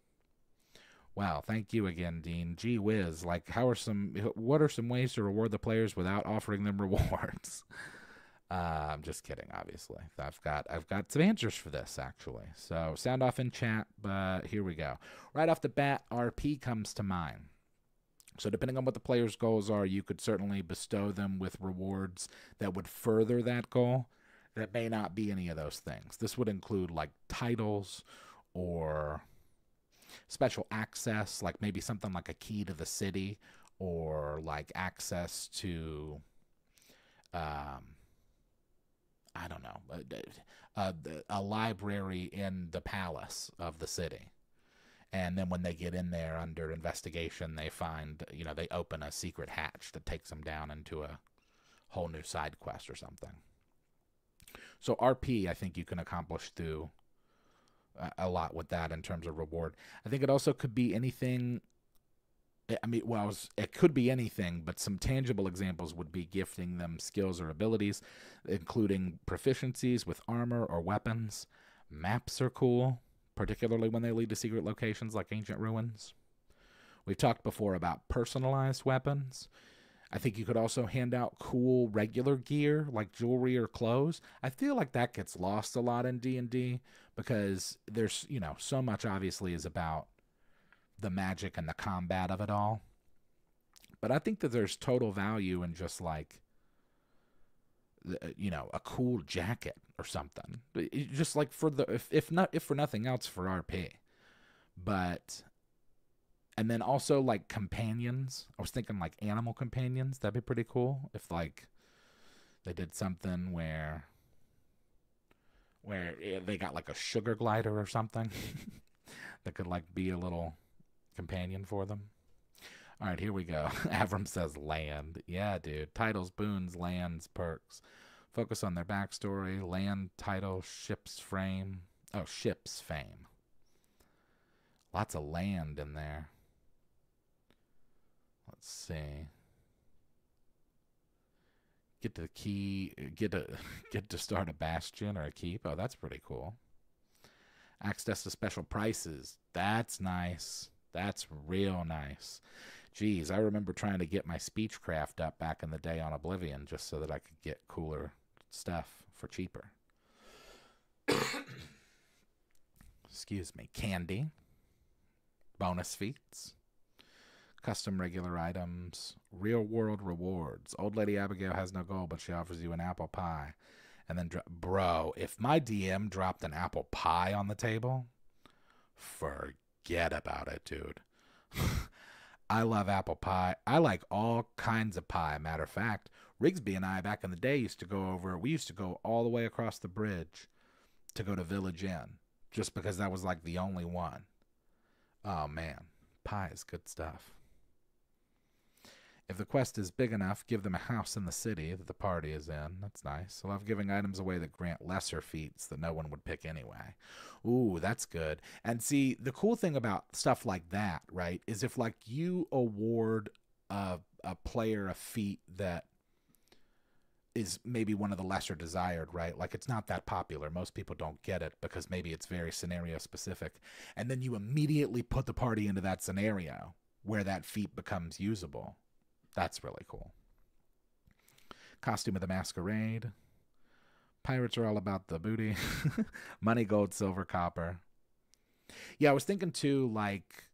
[SPEAKER 1] Wow, thank you again, Dean. Gee whiz, like, what are some ways to reward the players without offering them rewards? I'm just kidding, obviously. I've got some answers for this, actually. So sound off in chat, but here we go. Right off the bat, RP comes to mind. So depending on what the player's goals are, you could certainly bestow them with rewards that would further that goal. That may not be any of those things. This would include, like, titles or special access, like maybe something like a key to the city, or like access to I don't know, a library in the palace of the city. And then when they get in there under investigation, they find, they open a secret hatch that takes them down into a whole new side quest or something. So RP, I think you can accomplish through a lot with that in terms of reward. I think it also could be anything. It could be anything, but some tangible examples would be gifting them skills or abilities, including proficiencies with armor or weapons. Maps are cool, particularly when they lead to secret locations like ancient ruins. We've talked before about personalized weapons. I think you could also hand out cool regular gear like jewelry or clothes. I feel like that gets lost a lot in D&D because there's, so much obviously is about the magic and the combat of it all. But I think that there's total value in just like, a cool jacket or something. Just like for if for nothing else, for RP. And then also, like, companions. I was thinking, like, animal companions. That'd be pretty cool if, like, they did something where they got, like, a sugar glider or something that could, like, be a little companion for them. All right, here we go. Avram says land. Yeah, dude. Titles, boons, lands, perks. Focus on their backstory. Land, title, ship's fame. Oh, ship's fame. Lots of land in there. Let's see. Get to the key. Get to start a bastion or a keep. Oh, that's pretty cool. Access to special prices. That's nice. That's real nice. Geez, I remember trying to get my speechcraft up back in the day on Oblivion just so that I could get cooler stuff for cheaper. Excuse me. Candy. Bonus feats. Custom regular items. Real world rewards. Old Lady Abigail has no gold, but she offers you an apple pie. And then, bro, if my DM dropped an apple pie on the table, forget about it, dude. I love apple pie. I like all kinds of pie. Matter of fact, Rigsby and I back in the day used to go all the way across the bridge to go to Village Inn just because that was like the only one. Oh, man. Pie is good stuff. If the quest is big enough, give them a house in the city that the party is in. That's nice. I love giving items away that grant lesser feats that no one would pick anyway. Ooh, that's good. And see, the cool thing about stuff like that, right, is if like you award a player a feat that is maybe one of the lesser desired, right? Like it's not that popular. Most people don't get it because maybe it's very scenario specific. And then you immediately put the party into that scenario where that feat becomes usable. That's really cool. Costume of the Masquerade. Pirates are all about the booty. Money, gold, silver, copper. Yeah, I was thinking too, like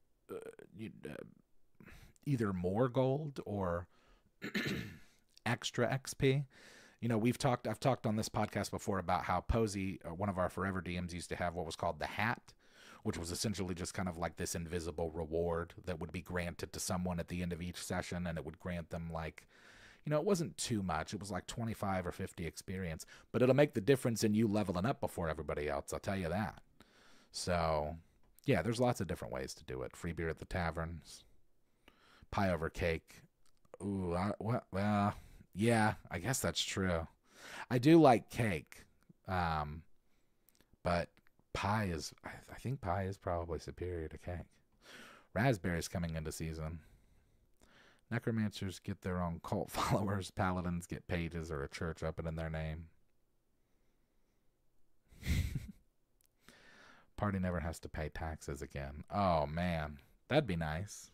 [SPEAKER 1] either more gold or extra XP. You know, I've talked on this podcast before about how Posey, one of our Forever DMs, used to have what was called the Hat, which was essentially just kind of like this invisible reward that would be granted to someone at the end of each session, and it would grant them like, you know, it wasn't too much. It was like 25 or 50 experience, but it'll make the difference in you leveling up before everybody else, I'll tell you that. So, yeah, there's lots of different ways to do it. Free beer at the taverns. Pie over cake. Ooh, well, yeah, I guess that's true. I do like cake, but pie is, I think pie is probably superior to cake. Raspberries coming into season. Necromancers get their own cult followers. Paladins get pages or a church open in their name. Party never has to pay taxes again. Oh, man. That'd be nice.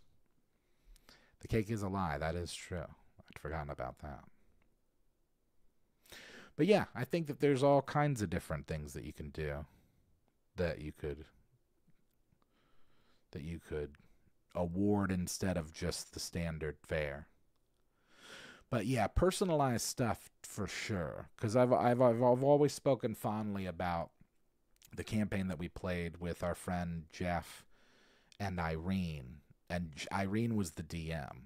[SPEAKER 1] The cake is a lie. That is true. I'd forgotten about that. But yeah, I think that there's all kinds of different things that you can do. That you could award instead of just the standard fare. But yeah, personalized stuff for sure. Because I've always spoken fondly about the campaign that we played with our friend Jeff and Irene. And Irene was the DM.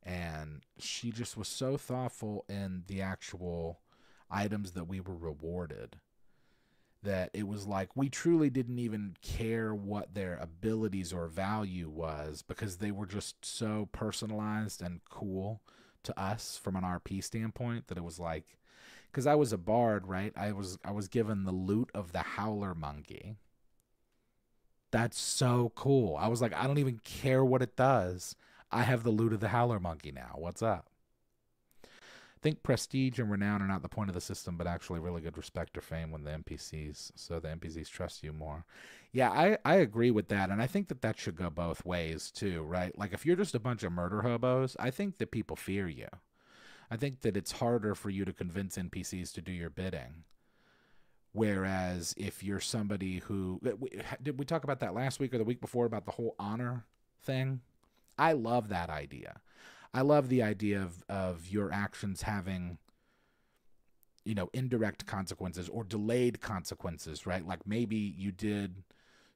[SPEAKER 1] And she just was so thoughtful in the actual items that we were rewarded, that it was like we truly didn't even care what their abilities or value was, because they were just so personalized and cool to us from an RP standpoint, that it was like, because I was a bard, right? I was given the loot of the Howler Monkey. That's so cool. I was like, I don't even care what it does. I have the loot of the Howler Monkey now. What's up? I think prestige and renown are not the point of the system, but actually really good respect or fame when the NPCs, so the NPCs trust you more. Yeah, I agree with that, and I think that that should go both ways too, right? Like if you're just a bunch of murder hobos, I think that people fear you. I think that it's harder for you to convince NPCs to do your bidding. Whereas if you're somebody who, did we talk about that last week or the week before about the whole honor thing? I love that idea. I love the idea of your actions having, you know, indirect consequences or delayed consequences, right? Like maybe you did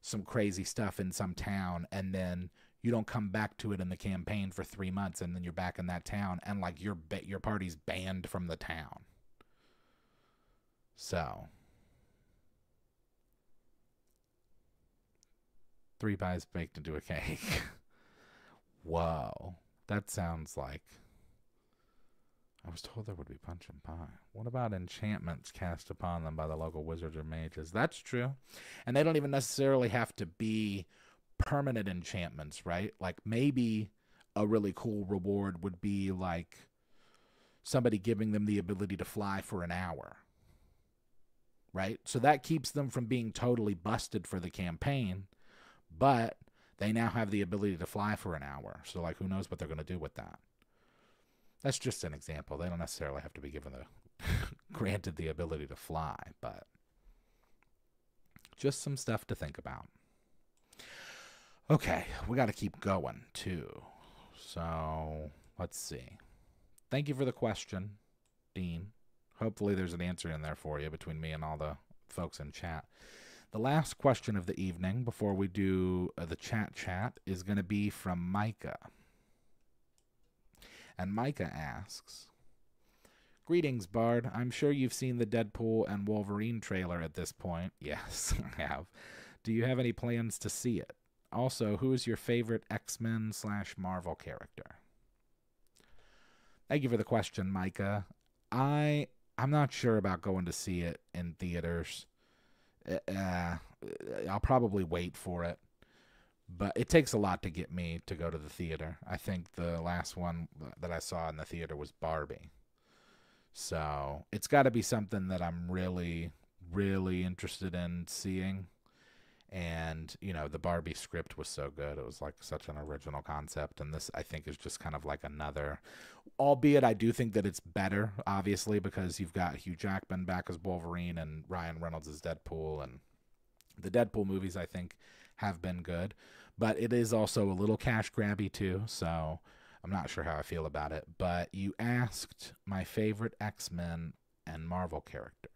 [SPEAKER 1] some crazy stuff in some town and then you don't come back to it in the campaign for 3 months, and then you're back in that town and like your party's banned from the town. So 3 pies baked into a cake. Whoa. That sounds like... I was told there would be punch and pie. What about enchantments cast upon them by the local wizards or mages? That's true. And they don't even necessarily have to be permanent enchantments, right? Like maybe a really cool reward would be like somebody giving them the ability to fly for an hour. Right? So that keeps them from being totally busted for the campaign, but they now have the ability to fly for an hour. So, like, who knows what they're going to do with that? That's just an example. They don't necessarily have to be given granted the ability to fly, but just some stuff to think about. Okay, we got to keep going, too. So, let's see. Thank you for the question, Dean. Hopefully there's an answer in there for you between me and all the folks in chat. The last question of the evening before we do the chat is going to be from Micah. And Micah asks, "Greetings, Bard. I'm sure you've seen the Deadpool and Wolverine trailer at this point." Yes, I have. "Do you have any plans to see it? Also, who is your favorite X-Men/Marvel character?" Thank you for the question, Micah. I'm not sure about going to see it in theaters. I'll probably wait for it. But it takes a lot to get me to go to the theater. I think the last one that I saw in the theater was Barbie. So it's got to be something that I'm really, really interested in seeing. And, you know, the Barbie script was so good. It was like such an original concept. And this, I think, is just kind of like another, albeit I do think that it's better, obviously, because you've got Hugh Jackman back as Wolverine and Ryan Reynolds as Deadpool. And the Deadpool movies, I think, have been good. But it is also a little cash grabby, too. So I'm not sure how I feel about it. But you asked my favorite X-Men and Marvel character.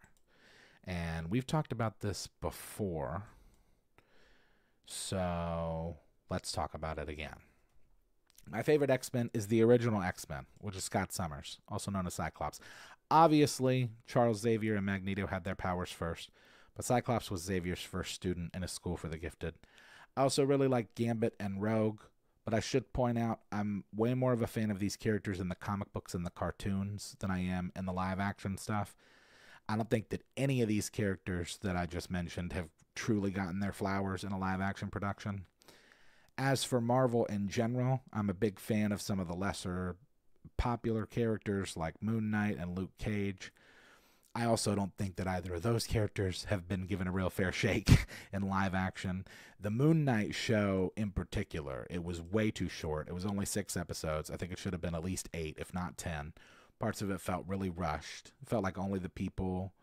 [SPEAKER 1] And we've talked about this before. So let's talk about it again. My favorite X-Men is the original X-Men, which is Scott Summers, also known as Cyclops. Obviously, Charles Xavier and Magneto had their powers first, but Cyclops was Xavier's first student in a school for the gifted. I also really like Gambit and Rogue, but I should point out I'm way more of a fan of these characters in the comic books and the cartoons than I am in the live-action stuff. I don't think that any of these characters that I just mentioned have truly gotten their flowers in a live-action production. As for Marvel in general, I'm a big fan of some of the lesser popular characters like Moon Knight and Luke Cage. I also don't think that either of those characters have been given a real fair shake in live action. The Moon Knight show in particular, it was way too short. It was only 6 episodes. I think it should have been at least 8, if not 10. Parts of it felt really rushed. It felt like only the people...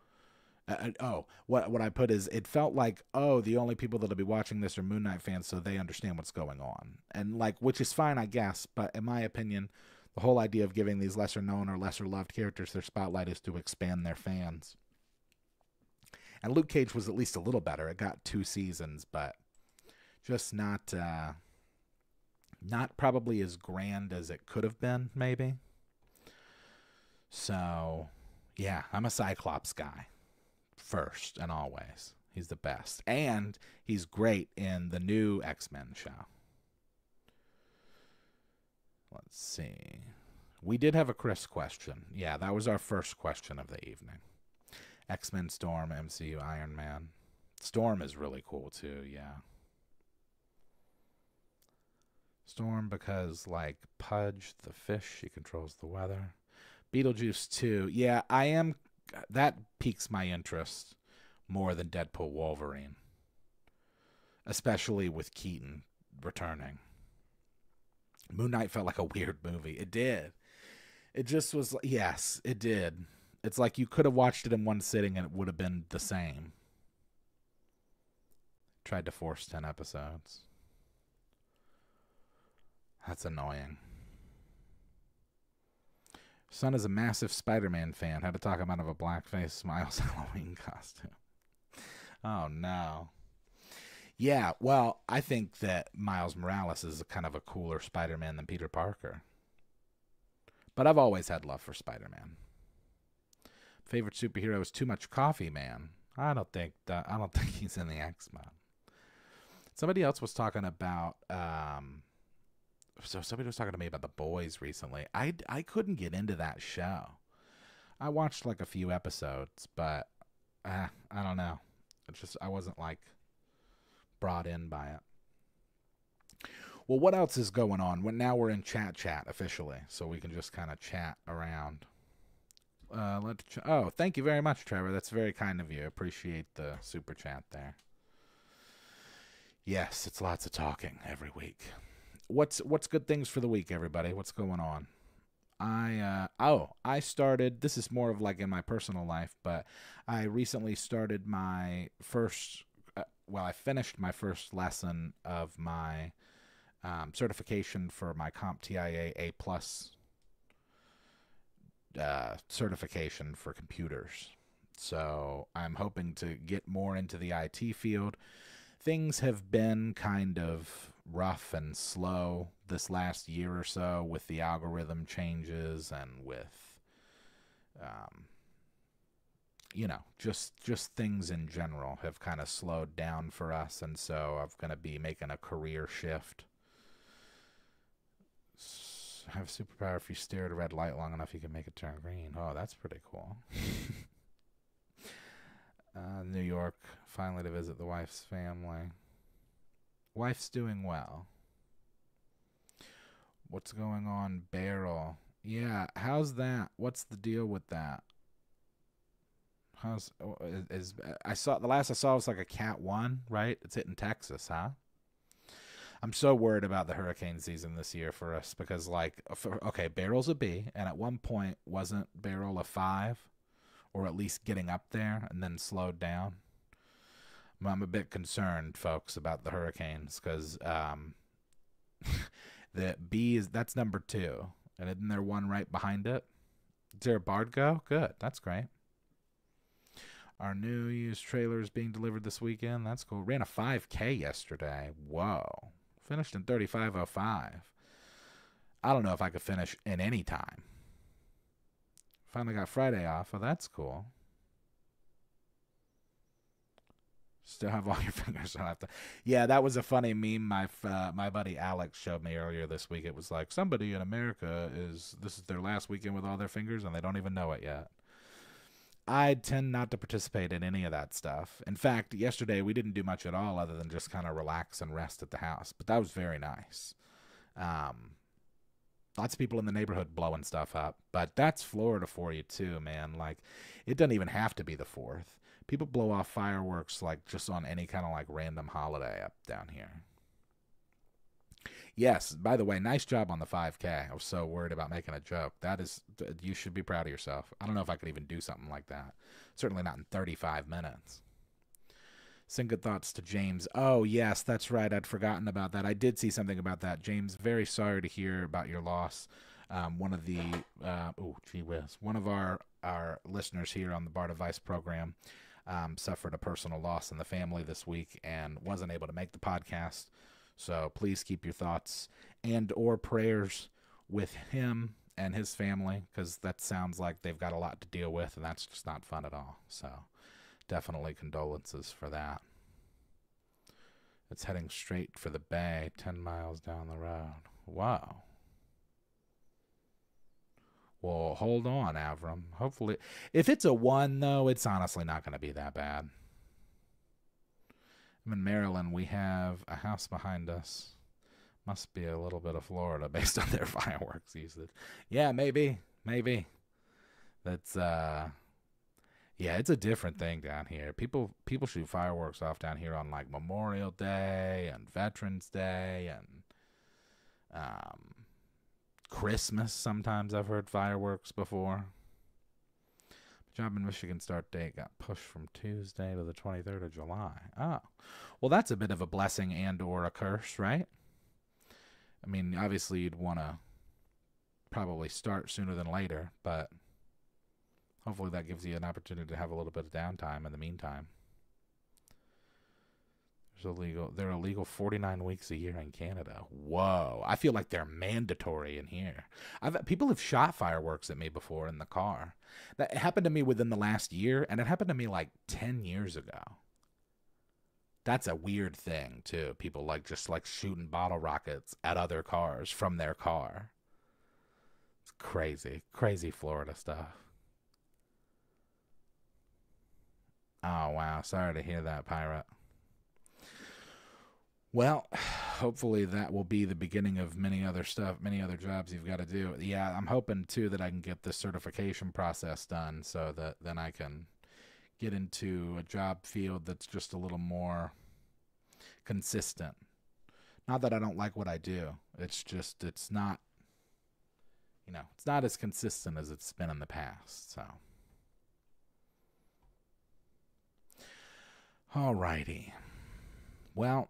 [SPEAKER 1] what I put is, it felt like, the only people that'll be watching this are Moon Knight fans, so they understand what's going on. And, like, which is fine, I guess, but in my opinion... The whole idea of giving these lesser-known or lesser-loved characters their spotlight is to expand their fans. And Luke Cage was at least a little better. It got 2 seasons, but just not probably as grand as it could have been, maybe. So, yeah, I'm a Cyclops guy, first and always. He's the best. And he's great in the new X-Men show. Let's see. We did have a Chris question. Yeah, that was our first question of the evening. X-Men, Storm, MCU, Iron Man. Storm is really cool too, yeah. Storm because, like, Pudge, the fish, she controls the weather. Beetlejuice too. Yeah, that piques my interest more than Deadpool Wolverine. Especially with Keaton returning. Moon Knight felt like a weird movie. It did. It just was, yes, it did. It's like you could have watched it in one sitting and it would have been the same. Tried to force 10 episodes. That's annoying. Son is a massive Spider-Man fan. Had to talk him out of a blackface Miles Halloween costume. Oh, no. Yeah, well, I think that Miles Morales is kind of a cooler Spider-Man than Peter Parker. But I've always had love for Spider-Man. Favorite superhero is Too Much Coffee Man. I don't think he's in the X-Men. Somebody else was talking about somebody was talking to me about The Boys recently. I couldn't get into that show. I watched like a few episodes, but I don't know. It's just I wasn't like brought in by it. Well, what else is going on? Now we're in chat officially, so we can just kind of chat around. Oh, thank you very much, Trevor. That's very kind of you. Appreciate the super chat there. Yes, it's lots of talking every week. What's good things for the week, everybody? What's going on? I started, this is more of like in my personal life, but I recently started my first, I finished my first lesson of my certification for my CompTIA A+ certification for computers. So I'm hoping to get more into the IT field. Things have been kind of rough and slow this last year or so with the algorithm changes and with, just things in general have kind of slowed down for us. And so I'm going to be making a career shift. Have a superpower if you stare at a red light long enough, you can make it turn green. Oh, that's pretty cool. New York, finally to visit the wife's family. Wife's doing well. What's going on, Barrel? Yeah, how's that? What's the deal with that? I saw the last I saw was like a Cat 1, right? It's hitting Texas, huh? I'm so worried about the hurricane season this year for us because, okay, Barrel's a B, and at one point wasn't Barrel a 5, or at least getting up there and then slowed down. I'm a bit concerned, folks, about the hurricanes because the B that's number 2, and isn't there one right behind it? Is there a Bard go? Good, that's great. Our new used trailer is being delivered this weekend. That's cool. Ran a 5K yesterday. Whoa. Finished in 35:05. I don't know if I could finish in any time. Finally got Friday off. Oh, that's cool. Still have all your fingers. So I have to. Yeah, that was a funny meme my buddy Alex showed me earlier this week. It was like somebody in America this is their last weekend with all their fingers and they don't even know it yet. I tend not to participate in any of that stuff. In fact, yesterday we didn't do much at all other than just kind of relax and rest at the house. But that was very nice. Lots of people in the neighborhood blowing stuff up. But that's Florida for you too, man. Like, it doesn't even have to be the 4th. People blow off fireworks like just on any kind of like random holiday up down here. Yes, by the way, nice job on the 5K. I was so worried about making a joke. You should be proud of yourself. I don't know if I could even do something like that. Certainly not in 35 minutes. Send good thoughts to James. Oh, yes, that's right. I'd forgotten about that. I did see something about that. James, very sorry to hear about your loss. One of the, gee whiz, one of our listeners here on the bardadvice program suffered a personal loss in the family this week and wasn't able to make the podcast. So please keep your thoughts and or prayers with him and his family, because that sounds like they've got a lot to deal with, and that's just not fun at all. So definitely condolences for that. It's heading straight for the bay, 10 miles down the road. Wow. Well, hold on, Avram. Hopefully, if it's a 1, though, it's honestly not going to be that bad. I'm in Maryland. We have a house behind us. Must be a little bit of Florida based on their fireworks usage. Yeah, maybe. That's yeah, it's a different thing down here. People shoot fireworks off down here on like Memorial Day and Veterans Day and Christmas. Sometimes I've heard fireworks before. Job in Michigan start date got pushed from Tuesday to the 23rd of July. Oh, well, that's a bit of a blessing and or a curse, right? I mean, obviously you'd want to probably start sooner than later, but hopefully that gives you an opportunity to have a little bit of downtime in the meantime. They're illegal 49 weeks a year in Canada. Whoa. I feel like they're mandatory in here. People have shot fireworks at me before in the car. That happened to me within the last year, and it happened to me like 10 years ago. That's a weird thing, too. People just shooting bottle rockets at other cars from their car. It's crazy. Crazy Florida stuff. Oh, wow. Sorry to hear that, Pirate. Well, hopefully that will be the beginning of many other jobs you've got to do. Yeah, I'm hoping too that I can get this certification process done so that then I can get into a job field that's just a little more consistent. Not that I don't like what I do. It's just it's not it's not as consistent as it's been in the past. So alrighty. Well,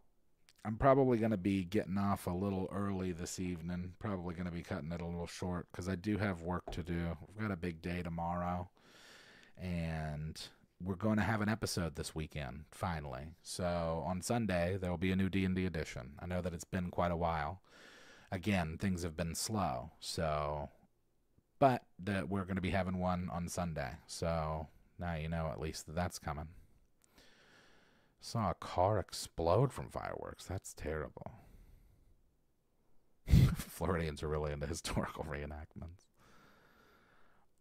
[SPEAKER 1] I'm probably going to be getting off a little early this evening. Probably going to be cutting it a little short because I do have work to do. We've got a big day tomorrow, and we're going to have an episode this weekend, finally. So on Sunday, there will be a new D&D edition. I know that it's been quite a while. Again, things have been slow, but we're going to be having one on Sunday. So now you know at least that's coming. Saw a car explode from fireworks. That's terrible. Floridians are really into historical reenactments.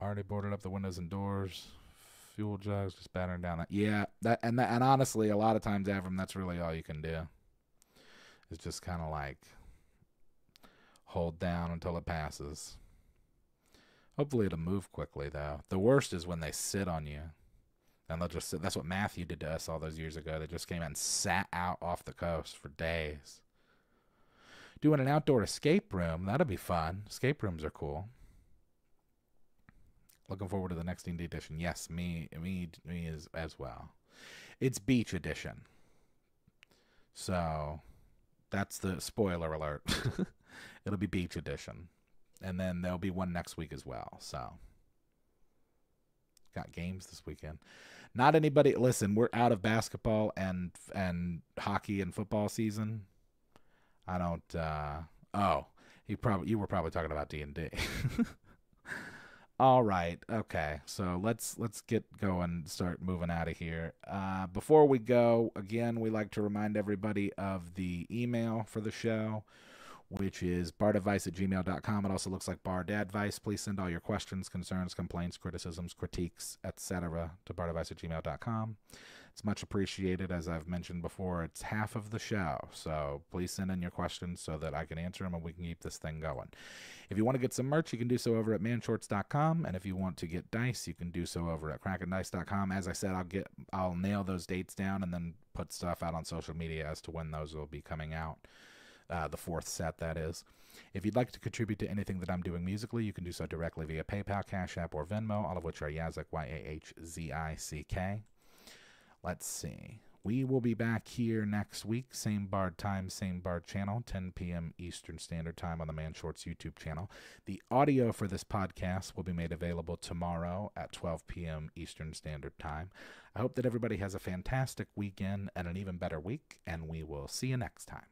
[SPEAKER 1] Already boarded up the windows and doors. Fuel jugs just battering down that. Yeah, and honestly, a lot of times, Avram, that's really all you can do. It's just kind of like hold down until it passes. Hopefully it'll move quickly, though. The worst is when they sit on you. And they'll just sit. That's what Matthew did to us all those years ago. They just came out and sat out off the coast for days. Doing an outdoor escape room, that'll be fun. Escape rooms are cool. Looking forward to the next D&D edition. Yes, me as well. It's beach edition. So that's the spoiler alert. It'll be beach edition. And then there'll be one next week as well. So got games this weekend. Not anybody. Listen, we're out of basketball and hockey and football season. I don't. You were probably talking about D&D. All right. Okay. So let's get going. Start moving out of here. Before we go, again, we like to remind everybody of the email for the show, which is bardadvice@gmail.com. It also looks like bardadvice. Please send all your questions, concerns, complaints, criticisms, critiques, etc. to bardadvice@gmail.com. It's much appreciated. As I've mentioned before, it's half of the show. So please send in your questions so that I can answer them and we can keep this thing going. If you want to get some merch, you can do so over at manshorts.com. And if you want to get dice, you can do so over at krakendice.com. As I said, I'll nail those dates down and then put stuff out on social media as to when those will be coming out. The fourth set, that is. If you'd like to contribute to anything that I'm doing musically, you can do so directly via PayPal, Cash App, or Venmo, all of which are Yazik, Yahzick. Let's see. We will be back here next week, same Bard time, same Bard channel, 10 p.m. Eastern Standard Time on the Man Shorts YouTube channel. The audio for this podcast will be made available tomorrow at 12 p.m. Eastern Standard Time. I hope that everybody has a fantastic weekend and an even better week, and we will see you next time.